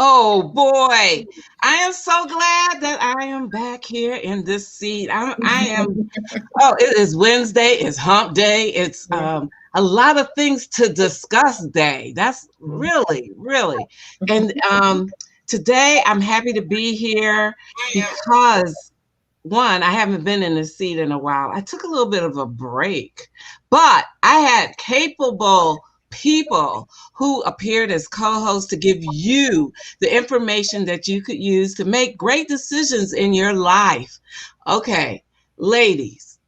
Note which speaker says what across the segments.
Speaker 1: Oh boy, I am so glad that I am back here in this seat. I am. Oh, it is Wednesday. It's Hump Day. It's a lot of things to discuss day. That's really. And today I'm happy to be here because one, I haven't been in this seat in a while. I took a little bit of a break, but I had capable people who appeared as co-hosts to give you the information that you could use to make great decisions in your life. Okay, ladies,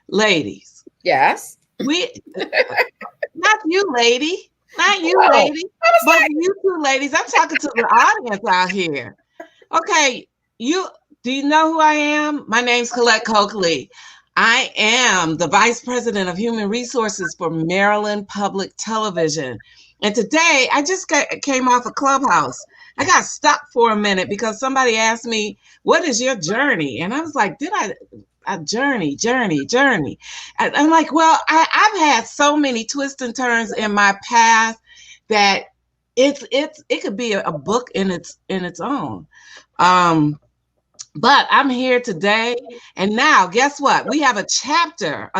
Speaker 1: ladies,
Speaker 2: Yes.
Speaker 1: we not you, lady, not you,
Speaker 2: Oh,
Speaker 1: lady,
Speaker 2: I was
Speaker 1: but
Speaker 2: like,
Speaker 1: you two ladies. I'm talking to the audience out here. Okay, you do you know who I am? My name's Colette Coakley. I am the Vice President of Human Resources for Maryland Public Television. And today I just came off a Clubhouse. I got stuck for a minute because somebody asked me, "What is your journey?" And I was like, "Did I a journey?" And I'm like, "Well, I've had so many twists and turns in my path that it could be a book in its own." Um, but I'm here today, and now guess what? We have a chapter,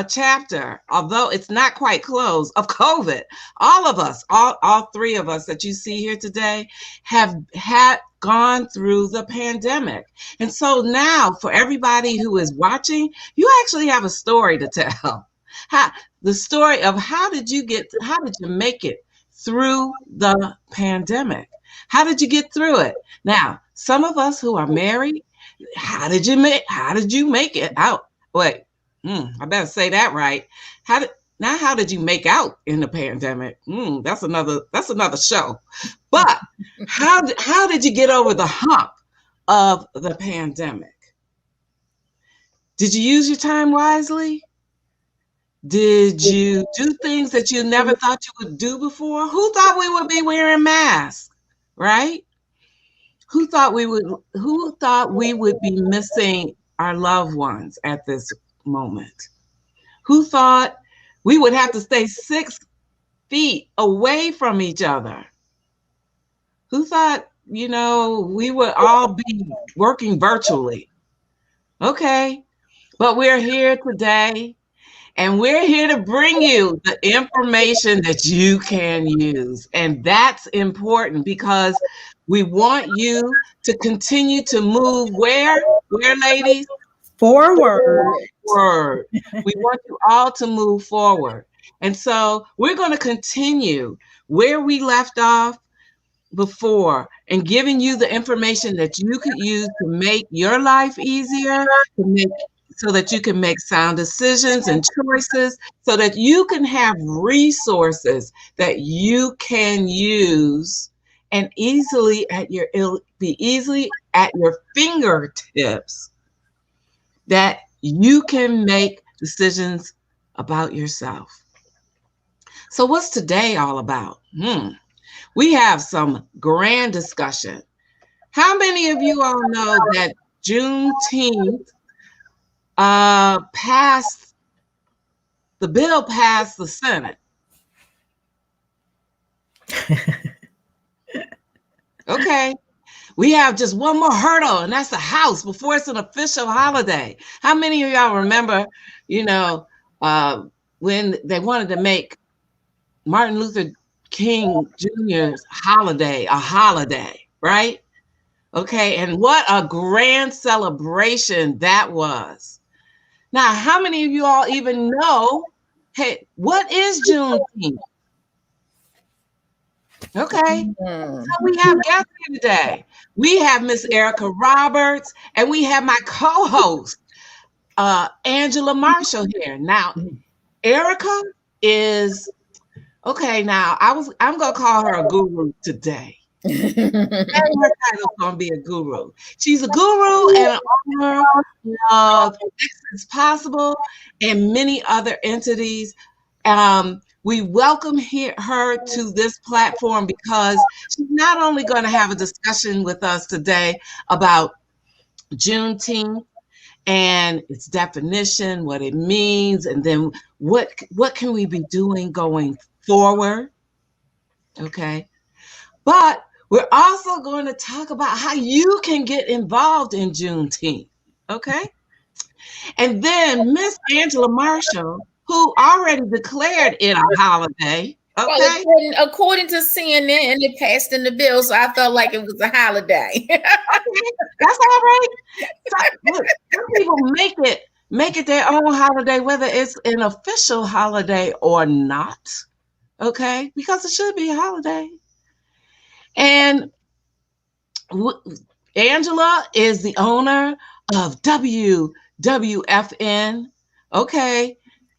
Speaker 1: although it's not quite closed, of COVID. All of us, all three of us that you see here today, have had gone through the pandemic. And so now, for everybody who is watching, you actually have a story to tell. How, the story of how did you make it through the pandemic? How did you get through it? Now, some of us who are married, how did you make it out? Wait, I better say that right. How did you make out in the pandemic? That's another show. But how did you get over the hump of the pandemic? Did you use your time wisely? Did you do things that you never thought you would do before? Who thought we would be wearing masks, right? Who thought we would be missing our loved ones at this moment? Who thought we would have to stay 6 feet away from each other? Who thought, we would all be working virtually? Okay, but we're here today, and we're here to bring you the information that you can use. And that's important because we want you to continue to move where, ladies?
Speaker 2: forward.
Speaker 1: Forward. We want you all to move forward. And so we're going to continue where we left off before and giving you the information that you could use to make your life easier, so that you can make sound decisions and choices, so that you can have resources that you can use and be easily at your fingertips, that you can make decisions about yourself. So what's today all about? We have some grand discussion. How many of you all know that Juneteenth the bill passed the Senate? Okay. We have just one more hurdle, and that's the House before it's an official holiday. How many of y'all remember, when they wanted to make Martin Luther King Jr.'s holiday a holiday, right? Okay, and what a grand celebration that was. Now, how many of you all even know, hey, what is Juneteenth? Okay, so we have guests here today. We have Miss Erica Roberts, and we have my co-host, Angela Marshall here. Now, Erica is, okay, now I'm gonna call her a guru today. Her title's gonna be a guru. She's a guru and an owner of Next Possible and many other entities. We welcome her to this platform because she's not only going to have a discussion with us today about Juneteenth and its definition, what it means, and then what can we be doing going forward, okay? But We're also going to talk about how you can get involved in Juneteenth. Okay. And then Miss Angela Marshall, who already declared it a holiday.
Speaker 3: Well,
Speaker 1: Okay.
Speaker 3: according to CNN, it passed in the bill, so I felt like it was a holiday.
Speaker 1: Okay. That's all right. Look, some people make it their own holiday, whether it's an official holiday or not. Okay, because it should be a holiday. And Angela is the owner of WWFN. Okay,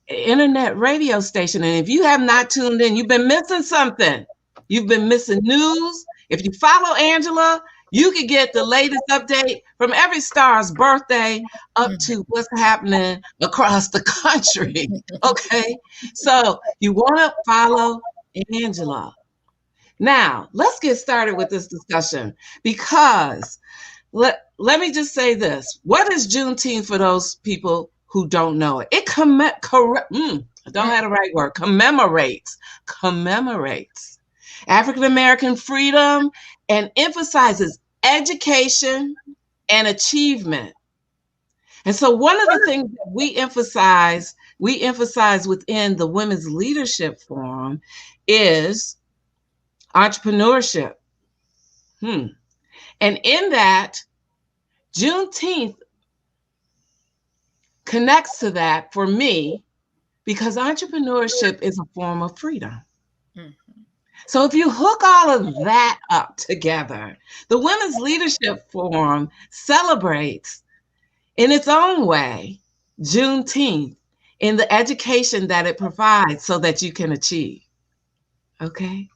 Speaker 1: internet radio station. And if you have not tuned in, you've been missing something. You've been missing news. If you follow Angela, you can get the latest update from every star's birthday up to what's happening across the country. Okay, so you want to follow Angela. Now, let's get started with this discussion because let me just say this. What is Juneteenth for those people who don't know it? It I don't have the right word. Commemorates African-American freedom and emphasizes education and achievement. And so one of the things that we emphasize within the Women's Leadership Forum is entrepreneurship. And in that, Juneteenth connects to that for me because entrepreneurship is a form of freedom. So if you hook all of that up together, the Women's Leadership Forum celebrates in its own way Juneteenth in the education that it provides so that you can achieve. Okay?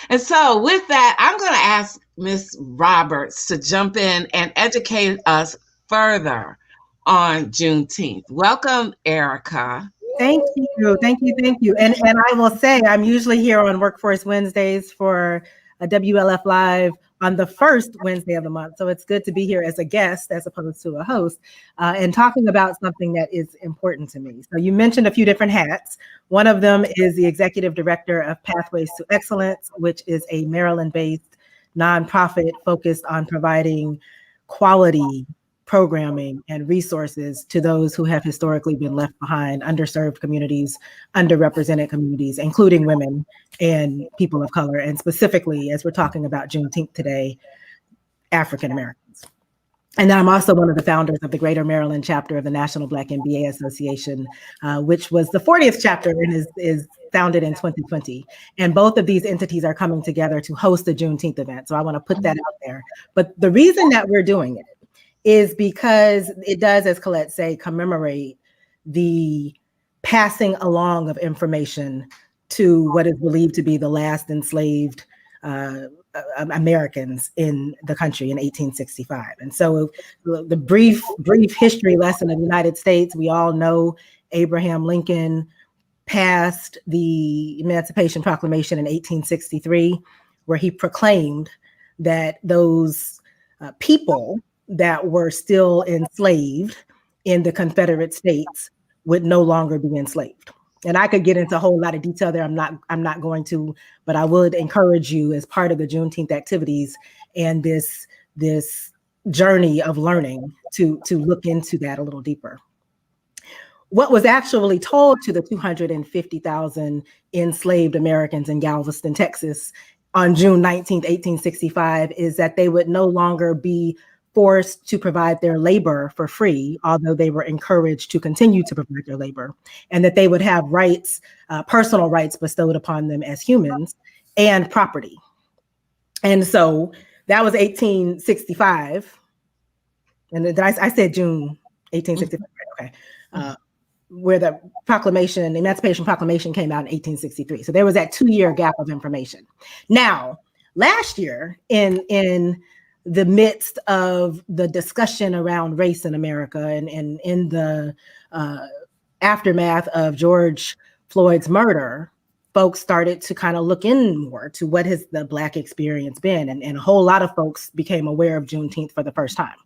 Speaker 1: And so with that, I'm going to ask Ms. Roberts to jump in and educate us further on Juneteenth. Welcome, Erica.
Speaker 2: Thank you. And I will say I'm usually here on Workforce Wednesdays for a WLF Live on the first Wednesday of the month. So it's good to be here as a guest as opposed to a host and talking about something that is important to me. So you mentioned a few different hats. One of them is the executive director of Pathways to Excellence, which is a Maryland-based nonprofit focused on providing quality programming and resources to those who have historically been left behind, underserved communities, underrepresented communities, including women and people of color, and specifically, as we're talking about Juneteenth today, African Americans. And I'm also one of the founders of the Greater Maryland chapter of the National Black MBA Association, which was the 40th chapter and is founded in 2020. And both of these entities are coming together to host the Juneteenth event. So I want to put that out there. But the reason that we're doing it is because it does, as Colette say, commemorate the passing along of information to what is believed to be the last enslaved Americans in the country in 1865. And so the brief history lesson of the United States, we all know Abraham Lincoln passed the Emancipation Proclamation in 1863, where he proclaimed that those people that were still enslaved in the Confederate States would no longer be enslaved. And I could get into a whole lot of detail there. I'm not going to, but I would encourage you as part of the Juneteenth activities and this journey of learning to look into that a little deeper. What was actually told to the 250,000 enslaved Americans in Galveston, Texas on June 19th, 1865 is that they would no longer be forced to provide their labor for free, although they were encouraged to continue to provide their labor, and that they would have rights, personal rights bestowed upon them as humans and property. And so that was 1865. And then I said June 1865, okay. Where the Emancipation Proclamation came out in 1863. So there was that 2-year gap of information. Now, last year in the midst of the discussion around race in America and in the aftermath of George Floyd's murder, folks started to kind of look in more to what has the Black experience been. And a whole lot of folks became aware of Juneteenth for the first time,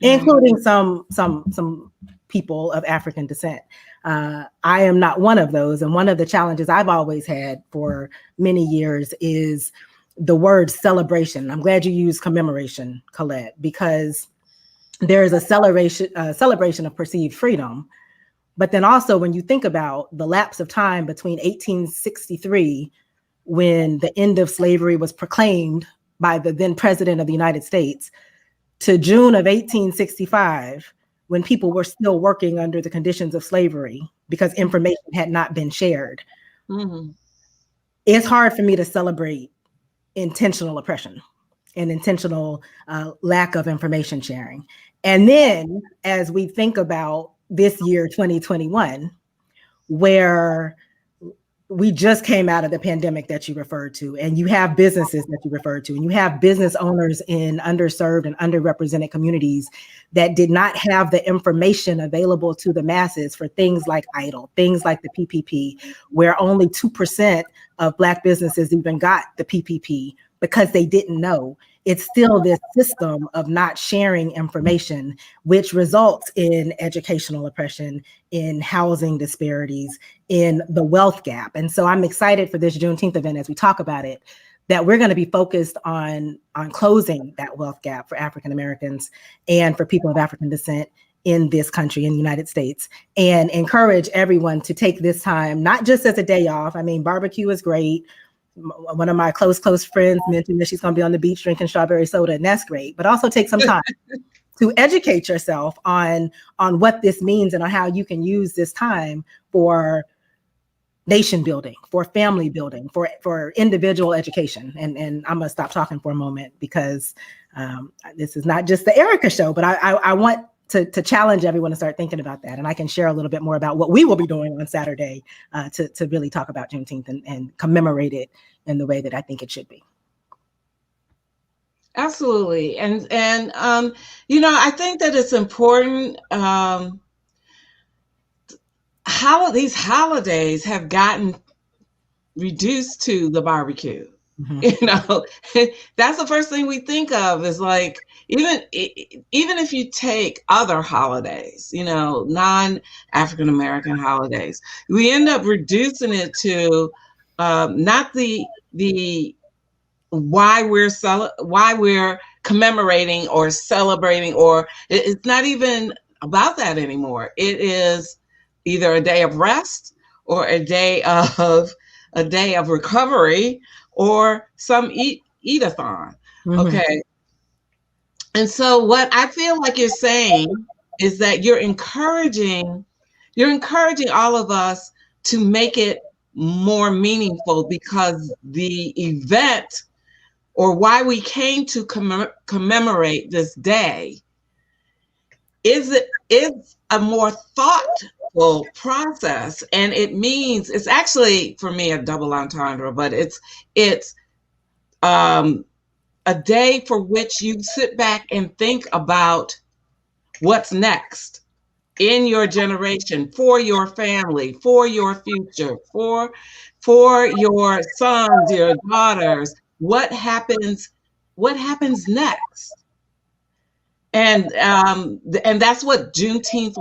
Speaker 2: including some people of African descent. I am not one of those. And one of the challenges I've always had for many years is the word celebration. I'm glad you used commemoration, Colette, because there is a celebration of perceived freedom. But then also when you think about the lapse of time between 1863, when the end of slavery was proclaimed by the then president of the United States, to June of 1865, when people were still working under the conditions of slavery because information had not been shared. Mm-hmm. It's hard for me to celebrate intentional oppression and intentional lack of information sharing. And then as we think about this year, 2021, where we just came out of the pandemic that you referred to, and you have businesses that you referred to, and you have business owners in underserved and underrepresented communities that did not have the information available to the masses for things like EIDL, things like the PPP, where only 2% of Black businesses even got the PPP because they didn't know. It's still this system of not sharing information, which results in educational oppression, in housing disparities, in the wealth gap. And so I'm excited for this Juneteenth event as we talk about it, that we're going to be focused on closing that wealth gap for African Americans and for people of African descent in this country, in the United States, and encourage everyone to take this time, not just as a day off. I mean, barbecue is great. One of my close friends mentioned that she's going to be on the beach drinking strawberry soda, and that's great. But also take some time to educate yourself on what this means and on how you can use this time for nation building, for family building, for individual education. And I'm going to stop talking for a moment because this is not just the Erica show, but I want to challenge everyone to start thinking about that. And I can share a little bit more about what we will be doing on Saturday to really talk about Juneteenth and commemorate it in the way that I think it should be.
Speaker 1: Absolutely. And I think that it's important. How these holidays have gotten reduced to the barbecue. Mm-hmm. That's the first thing we think of is like, even if you take other holidays, non-African American holidays, we end up reducing it to not the why we're commemorating or celebrating, or it's not even about that anymore. It is either a day of rest or a day of recovery or some eat-a-thon. Mm-hmm. Okay. And so what I feel like you're saying is that you're encouraging all of us to make it more meaningful, because the event, or why we came to commemorate this day, is a more thoughtful process. And it means, it's actually for me a double entendre, but it's a day for which you sit back and think about what's next in your generation, for your family, for your future, for your sons, your daughters. What happens next? And that's what Juneteenth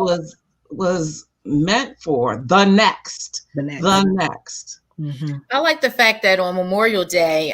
Speaker 1: was meant for. The next.
Speaker 3: Mm-hmm. I like the fact that on Memorial Day,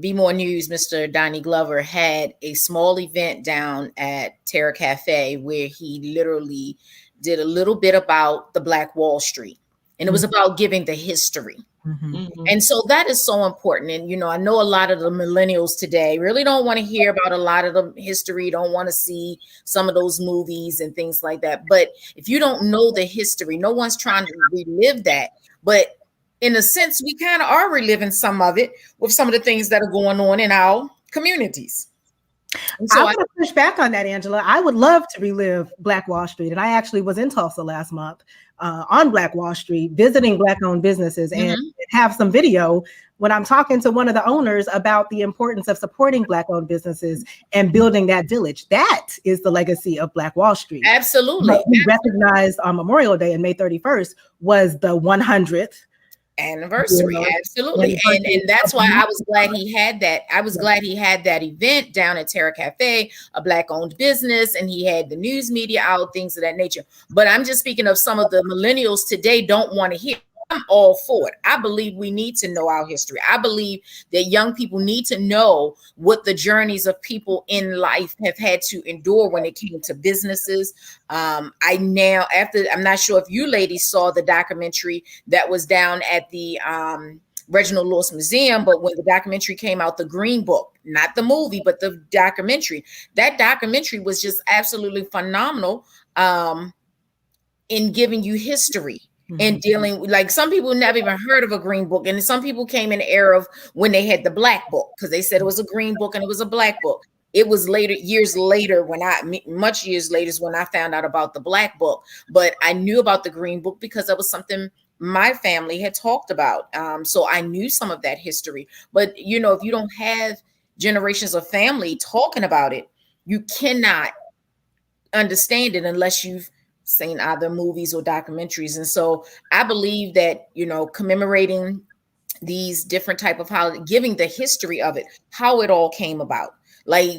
Speaker 3: Be More News, Mr. Donnie Glover had a small event down at Terra Cafe where he literally did a little bit about the Black Wall Street. And it was about giving the history. Mm-hmm. Mm-hmm. And so that is so important. And, I know a lot of the millennials today really don't want to hear about a lot of the history, don't want to see some of those movies and things like that. But if you don't know the history, no one's trying to relive that. But in a sense, we kind of are reliving some of it with some of the things that are going on in our communities.
Speaker 2: And so I want to push back on that, Angela. I would love to relive Black Wall Street. And I actually was in Tulsa last month on Black Wall Street, visiting Black-owned businesses, and have some video when I'm talking to one of the owners about the importance of supporting Black-owned businesses and building that village. That is the legacy of Black Wall Street.
Speaker 3: Absolutely.
Speaker 2: What we recognized on Memorial Day and May 31st was the 100th
Speaker 3: anniversary. Absolutely. And that's why I was glad he had that. I was glad he had that event down at Terra Cafe, a Black-owned business, and he had the news media out, things of that nature. But I'm just speaking of some of the millennials today don't want to hear I'm all for it. I believe we need to know our history. I believe that young people need to know what the journeys of people in life have had to endure when it came to businesses. I'm not sure if you ladies saw the documentary that was down at the Reginald Lewis Museum, but when the documentary came out, the Green Book, not the movie, but the documentary, that documentary was just absolutely phenomenal in giving you history and dealing, like, some people never even heard of a Green Book, and some people came in the era of when they had the Black Book, because they said it was a Green Book and it was a Black Book. It was years later much years later is when I found out about the Black Book, but I knew about the Green Book because that was something my family had talked about. So I knew some of that history, but if you don't have generations of family talking about it, you cannot understand it unless you've seen either movies or documentaries. And so I believe that, commemorating these different type of holidays, giving the history of it, how it all came about. Like,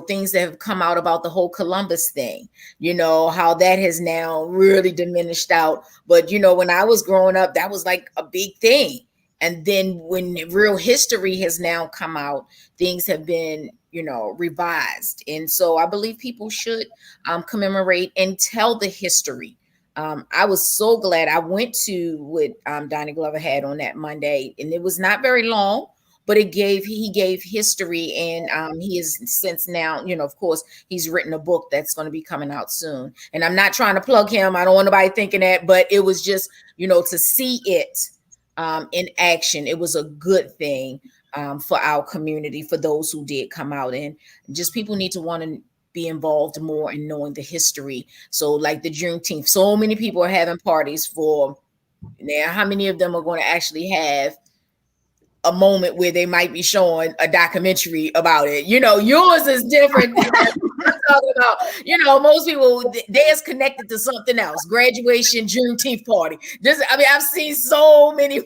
Speaker 3: things that have come out about the whole Columbus thing, how that has now really diminished out. But, when I was growing up, that was like a big thing. And then when real history has now come out, things have been, revised. And so I believe people should commemorate and tell the history. I was so glad I went to what Donnie Glover had on that Monday, and it was not very long, but he gave history, and he is since now, of course, he's written a book that's going to be coming out soon. And I'm not trying to plug him. I don't want nobody thinking that, but it was just, to see it in action. It was a good thing for our community, for those who did come out, and just people need to want to be involved more in knowing the history. So like the Juneteenth, so many people are having parties for now. How many of them are going to actually have a moment where they might be showing a documentary about it? Yours is different. Talking about, most people, theirs connected to something else. Graduation, Juneteenth party. I've seen so many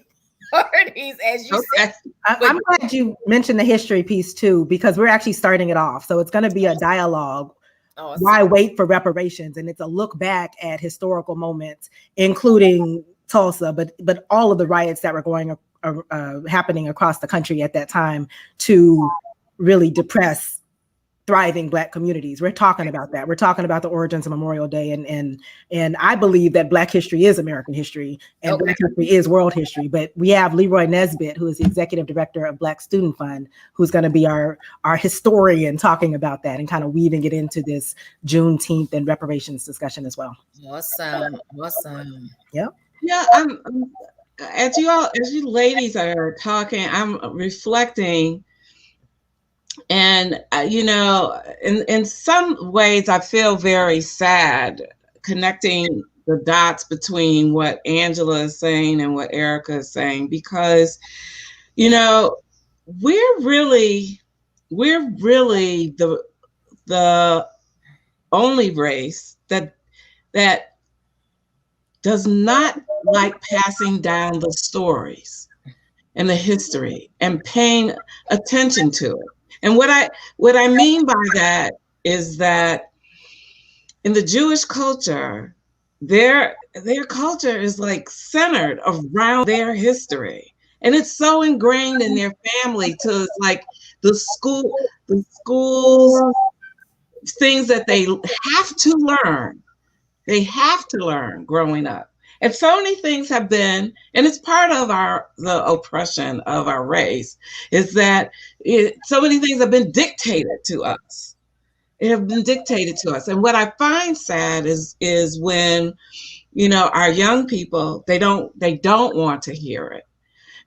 Speaker 3: parties, as you said.
Speaker 2: I'm glad you mentioned the history piece too, because we're actually starting it off. So it's going to be a dialogue. Awesome. Why wait for reparations? And it's a look back at historical moments, including Tulsa, but all of the riots that were happening across the country at that time to really depress thriving Black communities. We're talking about that. We're talking about the origins of Memorial Day, and I believe that Black history is American history and Black history is world history. But we have Leroy Nesbitt, who is the executive director of Black Student Fund, who's going to be our historian talking about that and kind of weaving it into this Juneteenth and reparations discussion as well.
Speaker 3: Awesome.
Speaker 2: Yep.
Speaker 1: Yeah. As you ladies are talking, I'm reflecting. And, in some ways, I feel very sad connecting the dots between what Angela is saying and what Erica is saying, because, we're really the only race that does not like passing down the stories and the history and paying attention to it. And what I mean by that is that in the Jewish culture, their culture is like centered around their history. And it's so ingrained in their family to like the schools, things that they have to learn. They have to learn growing up. And so many things have been, and it's part of the oppression of our race, is that so many things have been dictated to us. It have been dictated to us. And what I find sad is when, our young people, they don't want to hear it.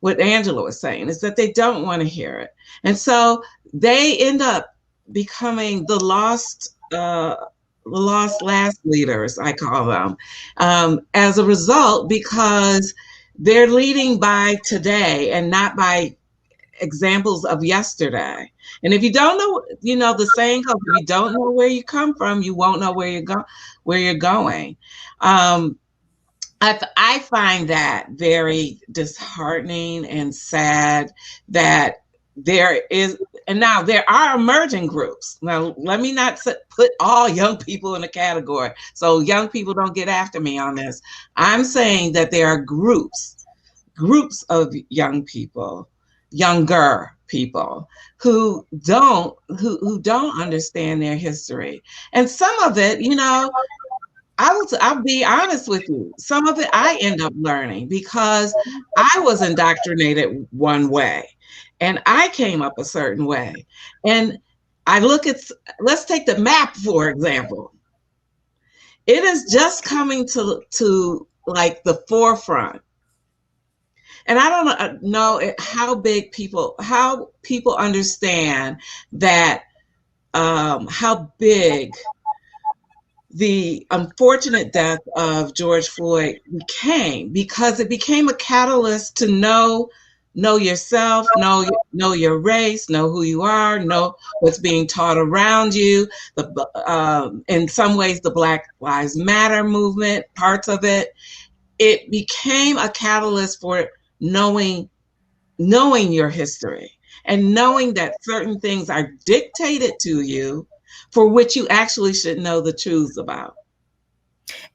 Speaker 1: What Angela was saying is that they don't want to hear it. And so they end up becoming the lost last leaders, I call them, as a result, because they're leading by today and not by examples of yesterday. And if you don't know, the saying goes, if you don't know where you come from, you won't know where you're going. I find that very disheartening and sad that there is, and now there are emerging groups. Now, let me not put all young people in a category, so young people don't get after me on this. I'm saying that there are groups groups of young people, younger people who don't understand their history. And some of it, I'll be honest with you. Some of it I end up learning because I was indoctrinated one way and I came up a certain way. And let's take the map, for example. It is just coming to like the forefront. And I don't know how people understand that, how big the unfortunate death of George Floyd became, because it became a catalyst to know yourself, know your race, know who you are, know what's being taught around you. In some ways, the Black Lives Matter movement, parts of it, it became a catalyst for knowing your history and knowing that certain things are dictated to you for which you actually should know the truths about.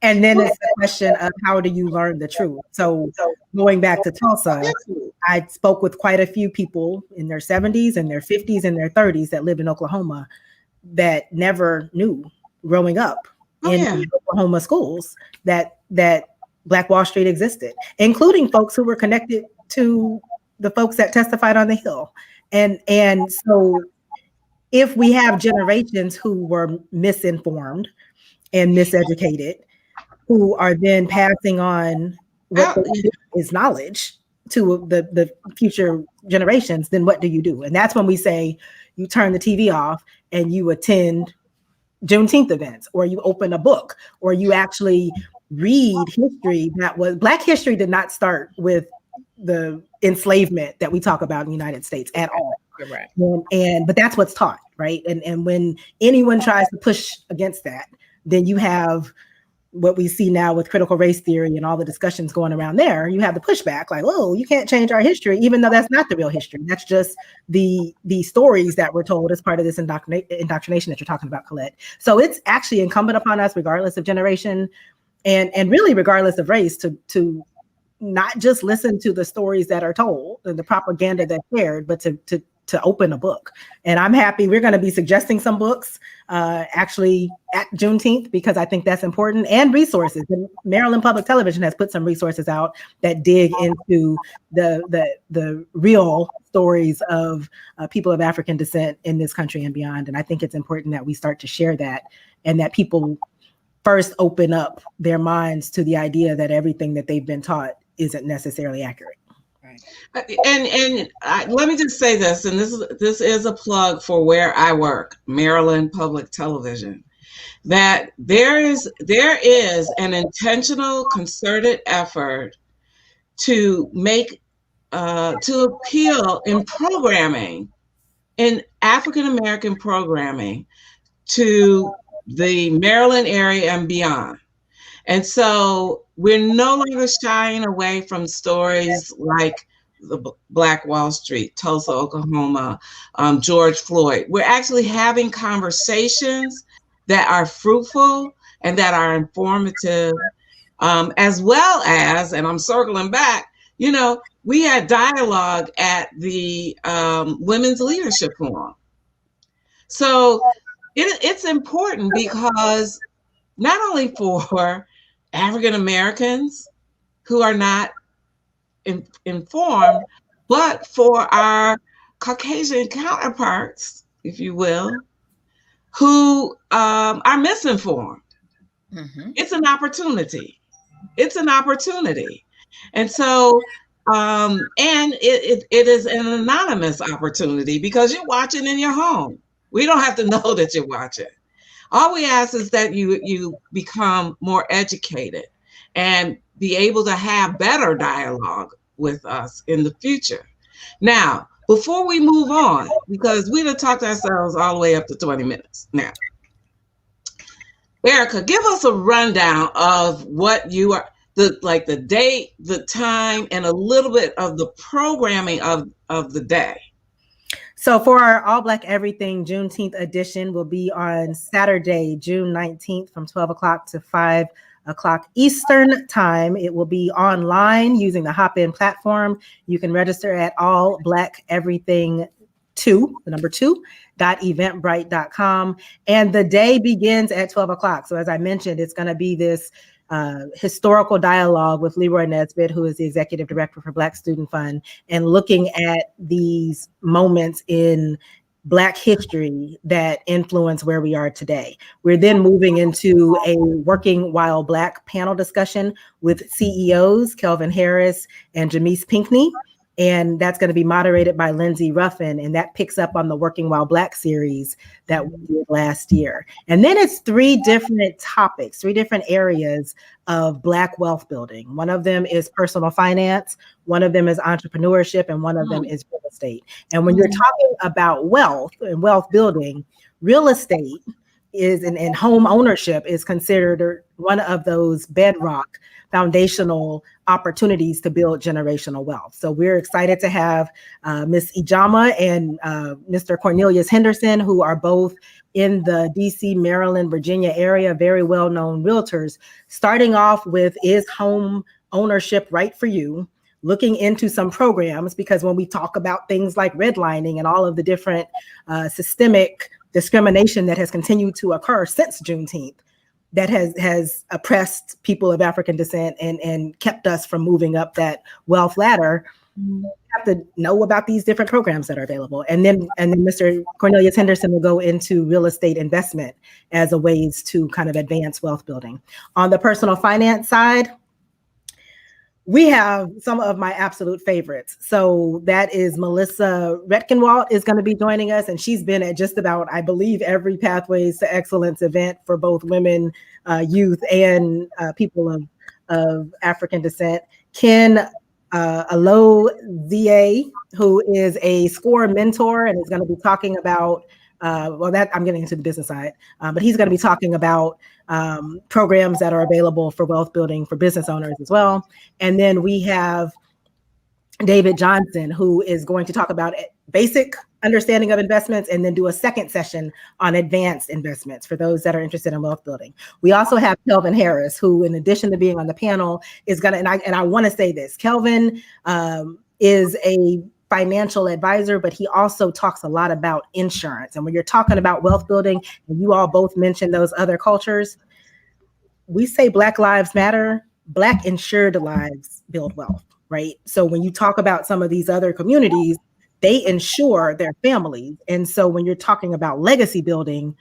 Speaker 2: And then it's the question of how do you learn the truth? So going back to Tulsa, I spoke with quite a few people in their 70s and their 50s and their 30s that lived in Oklahoma that never knew growing up in Oklahoma schools that Black Wall Street existed, including folks who were connected to the folks that testified on the Hill. And so if we have generations who were misinformed and miseducated, who are then passing on what is knowledge to the future generations, then what do you do? And that's when we say you turn the TV off and you attend Juneteenth events, or you open a book, or you actually read history. Black history did not start with the enslavement that we talk about in the United States at all.
Speaker 3: Correct.
Speaker 2: But that's what's taught, right? And when anyone tries to push against that, then you have what we see now with critical race theory and all the discussions going around there. You have the pushback, like, oh, you can't change our history, even though that's not the real history. That's just the stories that were told as part of this indoctrination that you're talking about, Colette. So it's actually incumbent upon us, regardless of generation and really regardless of race, to not just listen to the stories that are told and the propaganda that's shared, but to open a book. And I'm happy we're going to be suggesting some books actually at Juneteenth, because I think that's important, and resources. And Maryland Public Television has put some resources out that dig into the real stories of people of African descent in this country and beyond. And I think it's important that we start to share that, and that people first open up their minds to the idea that everything that they've been taught isn't necessarily accurate.
Speaker 1: And let me just say this, and this is a plug for where I work, Maryland Public Television, that there is an intentional, concerted effort to make to appeal in programming, in African American programming, to the Maryland area and beyond. And so we're no longer shying away from stories like the Black Wall Street, Tulsa, Oklahoma, George Floyd. We're actually having conversations that are fruitful and that are informative, as well as, and I'm circling back, we had dialogue at the Women's Leadership Forum. So it's important because not only for African Americans who are not informed, but for our Caucasian counterparts, if you will, who are misinformed. Mm-hmm. It's an opportunity. And so, and it is an anonymous opportunity because you're watching in your home. We don't have to know that you're watching. All we ask is that you become more educated and be able to have better dialogue with us in the future. Now, before we move on, because we done talked ourselves all the way up to 20 minutes now. Erica, give us a rundown of what you are, the date, the time, and a little bit of the programming of the day.
Speaker 2: So for our All Black Everything Juneteenth edition will be on Saturday, June 19th from 12 o'clock to 5 o'clock Eastern time. It will be online using the Hop-In platform. You can register at All Black Everything 2, the number 2, .eventbrite.com. And the day begins at 12 o'clock. So as I mentioned, it's going to be this historical dialogue with Leroy Nesbitt, who is the executive director for Black Student Fund, and looking at these moments in Black history that influence where we are today. We're then moving into a Working While Black panel discussion with CEOs, Kelvin Harris and Jamise Pinckney. And that's going to be moderated by Lindsay Ruffin. And that picks up on the Working While Black series that we did last year. And then it's 3 different topics, 3 different areas of Black wealth building. One of them is personal finance, one of them is entrepreneurship, and one of them is real estate. And when you're talking about wealth and wealth building, real estate is, and home ownership is considered one of those bedrock foundational opportunities to build generational wealth. So we're excited to have Ms. Ijama and Mr. Cornelius Henderson, who are both in the DC, Maryland, Virginia area, very well-known realtors, starting off with, is home ownership right for you? Looking into some programs, because when we talk about things like redlining and all of the different systemic discrimination that has continued to occur since Juneteenth, that has oppressed people of African descent and kept us from moving up that wealth ladder, you have to know about these different programs that are available. And then Mr. Cornelius Henderson will go into real estate investment as a ways to kind of advance wealth building. On the personal finance side, we have some of my absolute favorites. So that is Melissa Retkenwald is going to be joining us, and she's been at just about, I believe, every Pathways to Excellence event for both women, youth, and people of African descent. Ken Alozie, who is a SCORE mentor and is going to be talking about, that I'm getting into the business side, but he's going to be talking about programs that are available for wealth building for business owners as well. And then we have David Johnson, who is going to talk about basic understanding of investments and then do a second session on advanced investments for those that are interested in wealth building. We also have Kelvin Harris, who, in addition to being on the panel, is going to, and I want to say this, Kelvin is a financial advisor, but he also talks a lot about insurance. And when you're talking about wealth building, and you all both mentioned those other cultures, we say Black lives matter, Black insured lives build wealth, right? So when you talk about some of these other communities, they insure their families. And so when you're talking about legacy building,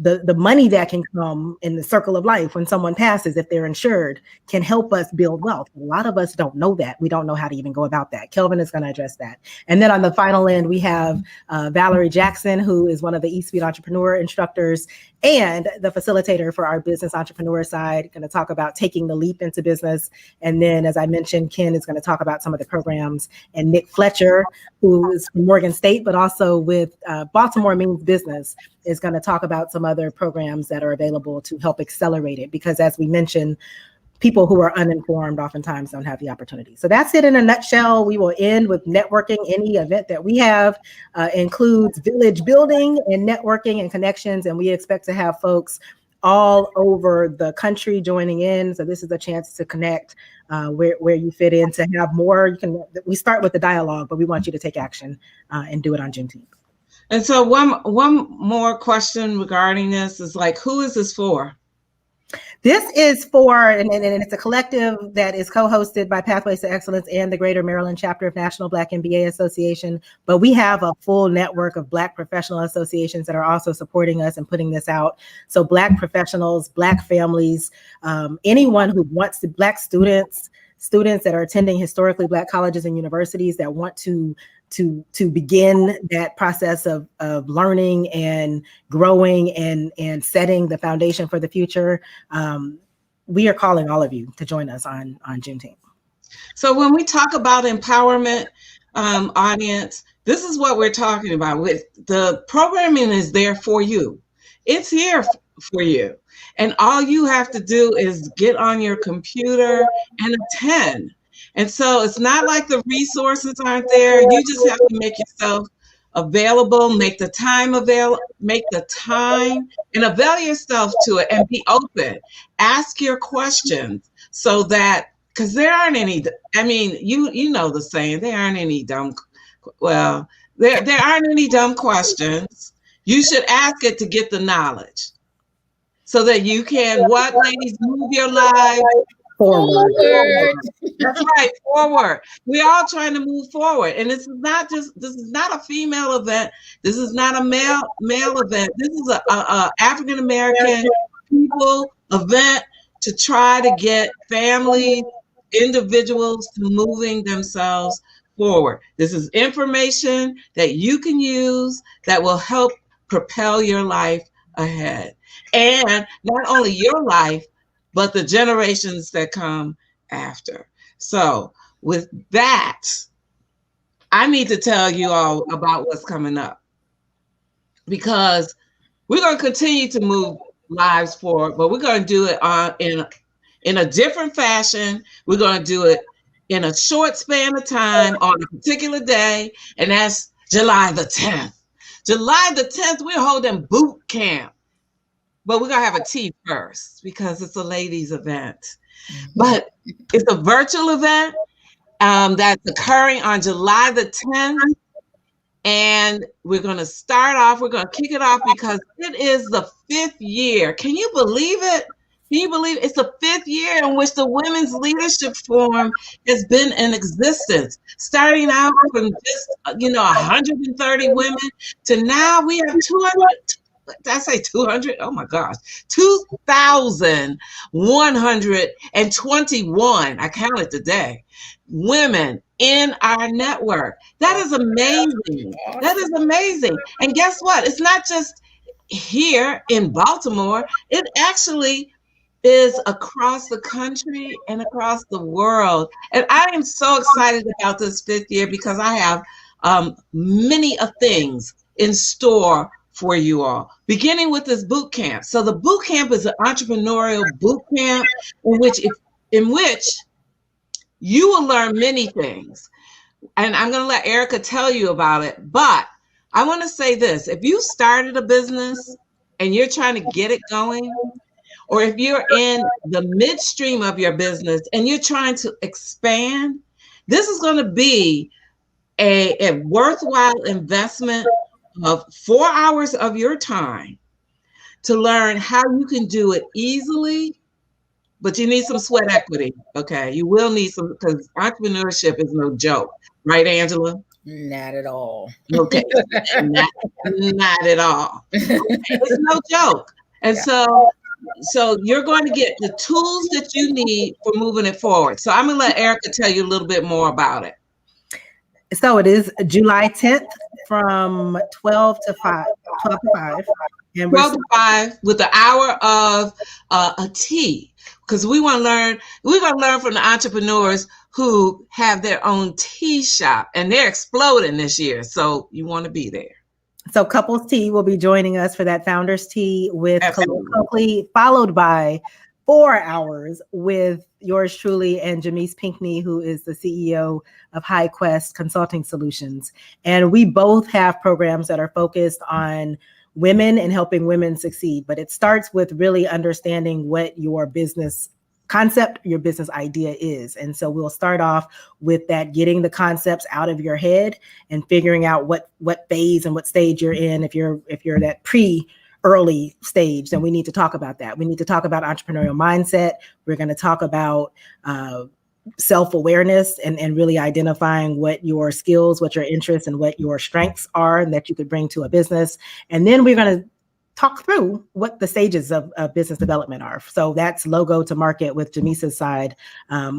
Speaker 2: the money that can come in the circle of life when someone passes, if they're insured, can help us build wealth. A lot of us don't know that. We don't know how to even go about that. Kelvin is going to address that. And then on the final end, we have Valerie Jackson, who is one of the eSuite entrepreneur instructors and the facilitator for our business entrepreneur side, going to talk about taking the leap into business. And then, as I mentioned, Ken is going to talk about some of the programs. And Nick Fletcher, who is from Morgan State, but also with Baltimore Means Business, is going to talk about some other programs that are available to help accelerate it. Because as we mentioned, people who are uninformed oftentimes don't have the opportunity. So that's it in a nutshell. We will end with networking. Any event that we have includes village building and networking and connections. And we expect to have folks all over the country joining in. So this is a chance to connect where you fit in, to have more. We start with the dialogue, but we want you to take action and do it on Juneteenth.
Speaker 1: And so one more question regarding this is, like, who is this for?
Speaker 2: This is for, and it's a collective that is co-hosted by Pathways to Excellence and the Greater Maryland chapter of National Black MBA Association. But we have a full network of Black professional associations that are also supporting us and putting this out. So Black professionals, Black families, anyone who wants to, Black students that are attending historically Black colleges and universities that want to begin that process of learning and growing and setting the foundation for the future. We are calling all of you to join us on Juneteenth.
Speaker 1: So when we talk about empowerment, audience, this is what we're talking about. With the programming is there for you. It's here for you. And all you have to do is get on your computer and attend. And so it's not like the resources aren't there. You just have to make yourself available, make the time and avail yourself to it and be open. Ask your questions so that, because there aren't any, I mean, you know the saying, there aren't any dumb, well, there aren't any dumb questions. You should ask it to get the knowledge so that you can, what, ladies, move your lives
Speaker 2: Forward.
Speaker 1: That's right, forward. We're all trying to move forward. And this is not a female event. This is not a male event. This is a African-American people event to try to get families, individuals to moving themselves forward. This is information that you can use that will help propel your life ahead. And not only your life, but the generations that come after. So with that, I need to tell you all about what's coming up, because we're going to continue to move lives forward, but we're going to do it in a different fashion. We're going to do it in a short span of time on a particular day, and that's July the 10th. July the 10th, we're holding boot camp. But we're going to have a tea first because it's a ladies' event. But it's a virtual event that's occurring on July the 10th. And we're going to kick it off because it is the 5th year. Can you believe it? Can you believe it's the 5th year in which the Women's Leadership Forum has been in existence? Starting out from just, 130 women to now we have 200. Did I say 200? Oh my gosh, 2,121. I counted today. Women in our network. That is amazing. That is amazing. And guess what? It's not just here in Baltimore. It actually is across the country and across the world. And I am so excited about this 5th year because I have many things in store for you all, beginning with this boot camp. So the boot camp is an entrepreneurial boot camp in which you will learn many things. And I'm going to let Erica tell you about it. But I want to say this. If you started a business and you're trying to get it going, or if you're in the midstream of your business and you're trying to expand, this is going to be a worthwhile investment of 4 hours of your time to learn how you can do it easily, but you need some sweat equity. Okay, you will need some, because entrepreneurship is no joke, right, Angela?
Speaker 3: Not at all.
Speaker 1: Okay, not at all. Okay. It's no joke. And so you're going to get the tools that you need for moving it forward. So I'm going to let Erica tell you a little bit more about it.
Speaker 2: So it is July 10th from 12 to 5. And
Speaker 1: 12 to 5 with an hour of a tea, because we want to learn. We're going to learn from the entrepreneurs who have their own tea shop, and they're exploding this year. So you want to be there.
Speaker 2: So Couples Tea will be joining us for that Founders Tea with Coakley, followed by 4 hours with yours truly and Jamise Pinkney, who is the CEO of High Quest Consulting Solutions. And we both have programs that are focused on women and helping women succeed. But it starts with really understanding what your business concept, your business idea is. And so we'll start off with that, getting the concepts out of your head and figuring out what phase and what stage you're in. If you're that early stage, then we need to talk about that. We need to talk about entrepreneurial mindset. We're going to talk about self-awareness and really identifying what your skills, what your interests, and what your strengths are and that you could bring to a business. And then we're going to talk through what the stages of business development are. So that's logo to market with Jamisa's side,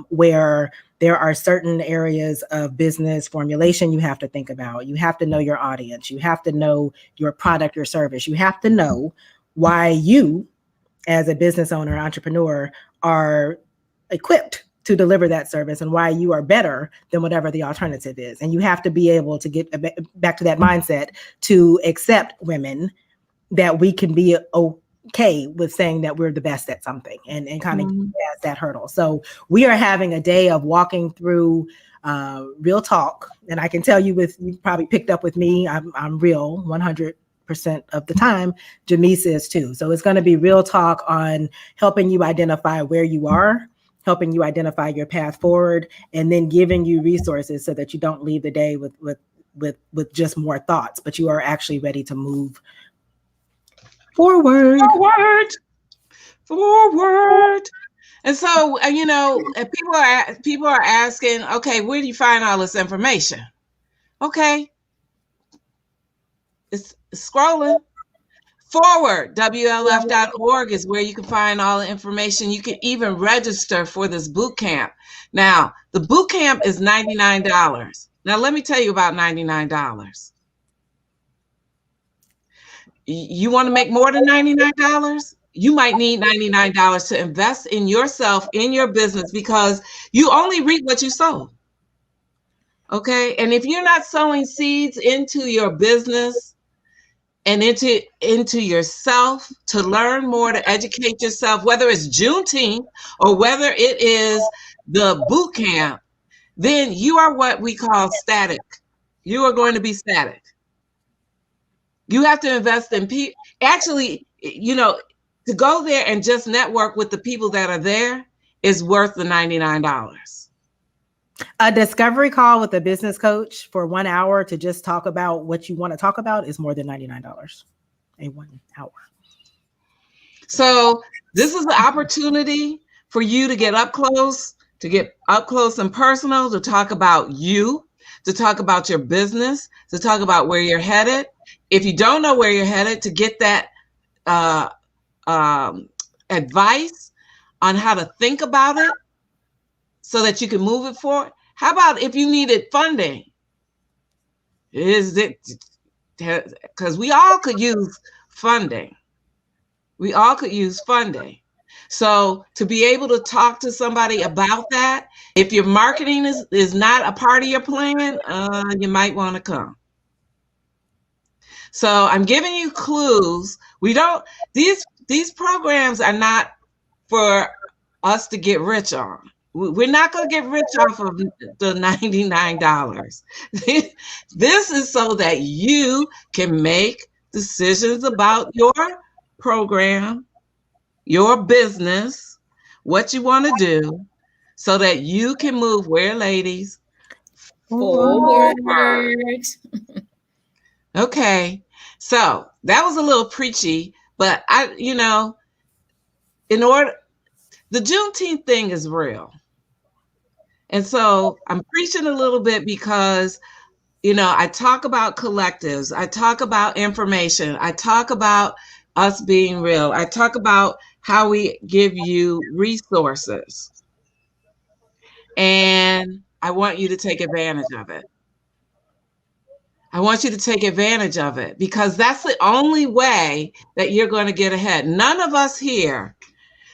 Speaker 2: where there are certain areas of business formulation you have to think about. You have to know your audience. You have to know your product or service. You have to know why you, as a business owner, entrepreneur, are equipped to deliver that service and why you are better than whatever the alternative is. And you have to be able to get back to that mindset to accept women, that we can be okay with saying that we're the best at something and kind of get past that hurdle. So we are having a day of walking through real talk. And I can tell you, you probably picked up with me, I'm real 100% of the time. Jamise is too. So it's going to be real talk on helping you identify where you are, helping you identify your path forward, and then giving you resources so that you don't leave the day with just more thoughts, but you are actually ready to move forward.
Speaker 1: And so, people are asking, okay, where do you find all this information? Okay, it's scrolling. Forward, WLF.org is where you can find all the information. You can even register for this boot camp. Now, the boot camp is $99. Now, let me tell you about $99. You want to make more than $99? You might need $99 to invest in yourself, in your business, because you only reap what you sow. Okay? And if you're not sowing seeds into your business and into yourself to learn more, to educate yourself, whether it's Juneteenth or whether it is the boot camp, then you are what we call static. You are going to be static. You have to invest in people. Actually, to go there and just network with the people that are there is worth the $99.
Speaker 2: A discovery call with a business coach for 1 hour to just talk about what you want to talk about is more than $99 a 1 hour.
Speaker 1: So this is the opportunity for you to get up close and personal, to talk about you, to talk about your business, to talk about where you're headed. If you don't know where you're headed, to get that advice on how to think about it so that you can move it forward. How about if you needed funding? Is it, because we all could use funding. We all could use funding. So to be able to talk to somebody about that, if your marketing is not a part of your plan, you might want to come. So I'm giving you clues. These programs are not for us to get rich on. We're not going to get rich off of the $99. This is so that you can make decisions about your program, your business, what you want to do, so that you can move where, ladies?
Speaker 3: Forward.
Speaker 1: Okay, so that was a little preachy, but the Juneteenth thing is real. And so I'm preaching a little bit because, I talk about collectives. I talk about information. I talk about us being real. I talk about how we give you resources. And I want you to take advantage of it. I want you to take advantage of it, because that's the only way that you're going to get ahead. None of us here,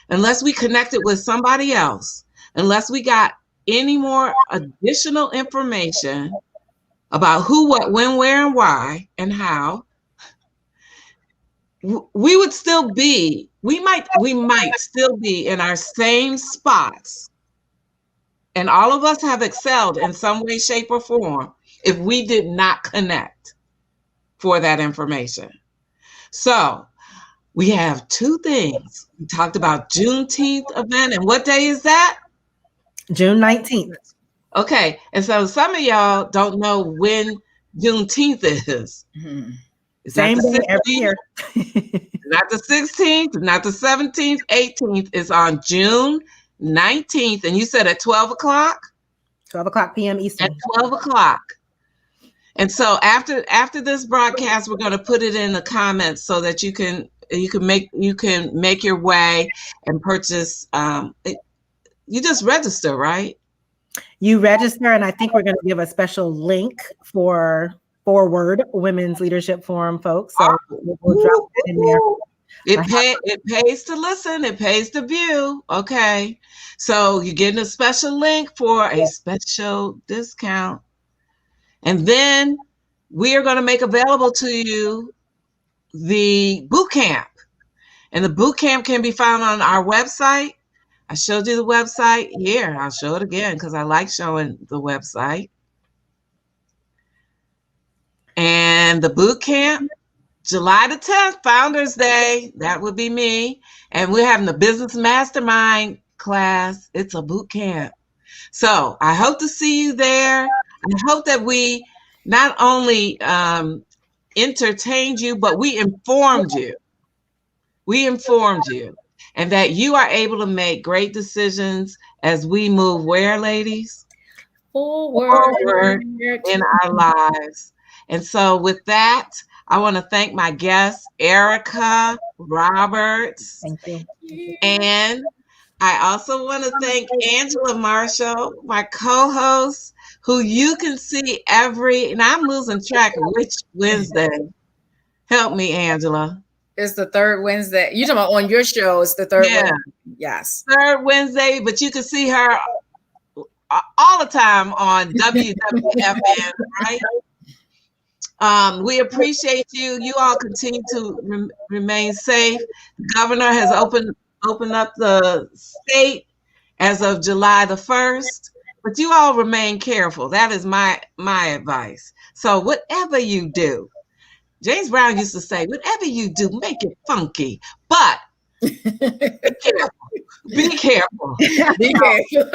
Speaker 1: unless we connected with somebody else, unless we got any more additional information about who, what, when, where, and why, and how, we might still be in our same spots. And all of us have excelled in some way, shape, or form if we did not connect for that information. So we have two things. We talked about Juneteenth event, and what day is that?
Speaker 2: June 19th.
Speaker 1: Okay, and so some of y'all don't know when Juneteenth is.
Speaker 2: Mm-hmm. Same day every year.
Speaker 1: Not the 16th, not the 17th, 18th. It's on June 19th, and you said at 12 o'clock?
Speaker 2: 12 o'clock p.m. Eastern.
Speaker 1: At 12 o'clock. And so after this broadcast, we're going to put it in the comments so that you can make your way and purchase. You just register, right?
Speaker 2: You register, and I think we're going to give a special link for Forward Women's Leadership Forum folks. So we'll drop it in there.
Speaker 1: It pays to listen. It pays to view. Okay. So you're getting a special link for a special discount. And then we are going to make available to you the boot camp. And the boot camp can be found on our website. I showed you the website. Here, I'll show it again because I like showing the website. And the boot camp, July the 10th, Founders Day. That would be me. And we're having the Business Mastermind class. It's a boot camp. So I hope to see you there. I hope that we not only entertained you, but we informed you. We informed you. And that you are able to make great decisions as we move where, ladies? Forward in our lives. And so with that, I want to thank my guests, Erica Roberts.
Speaker 2: Thank you.
Speaker 1: And I also want to thank Angela Marshall, my co-host, who you can see and I'm losing track of which Wednesday. Help me, Angela.
Speaker 3: It's the third Wednesday. You're talking about on your show, it's the third Wednesday. Yes.
Speaker 1: Third Wednesday, but you can see her all the time on WWFN, right? We appreciate you. You all continue to remain safe. The governor has opened up the state as of July the 1st, but you all remain careful. That is my advice. So whatever you do, James Brown used to say, whatever you do, make it funky, but be careful. Be careful. Be careful.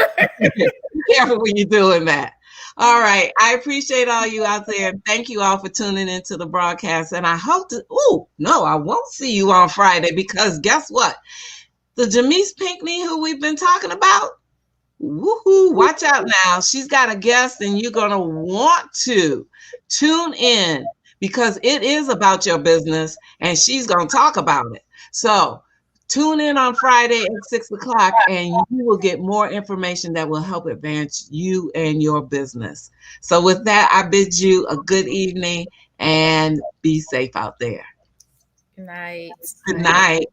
Speaker 1: Be careful when you're doing that. All right. I appreciate all you out there. Thank you all for tuning into the broadcast. And I hope I won't see you on Friday because guess what? The Jamise Pinckney who we've been talking about, woohoo, watch out now. She's got a guest and you're going to want to tune in because it is about your business and she's going to talk about it. So tune in on Friday at 6:00 and you will get more information that will help advance you and your business. So with that, I bid you a good evening and be safe out there.
Speaker 3: Good night.
Speaker 1: Good night.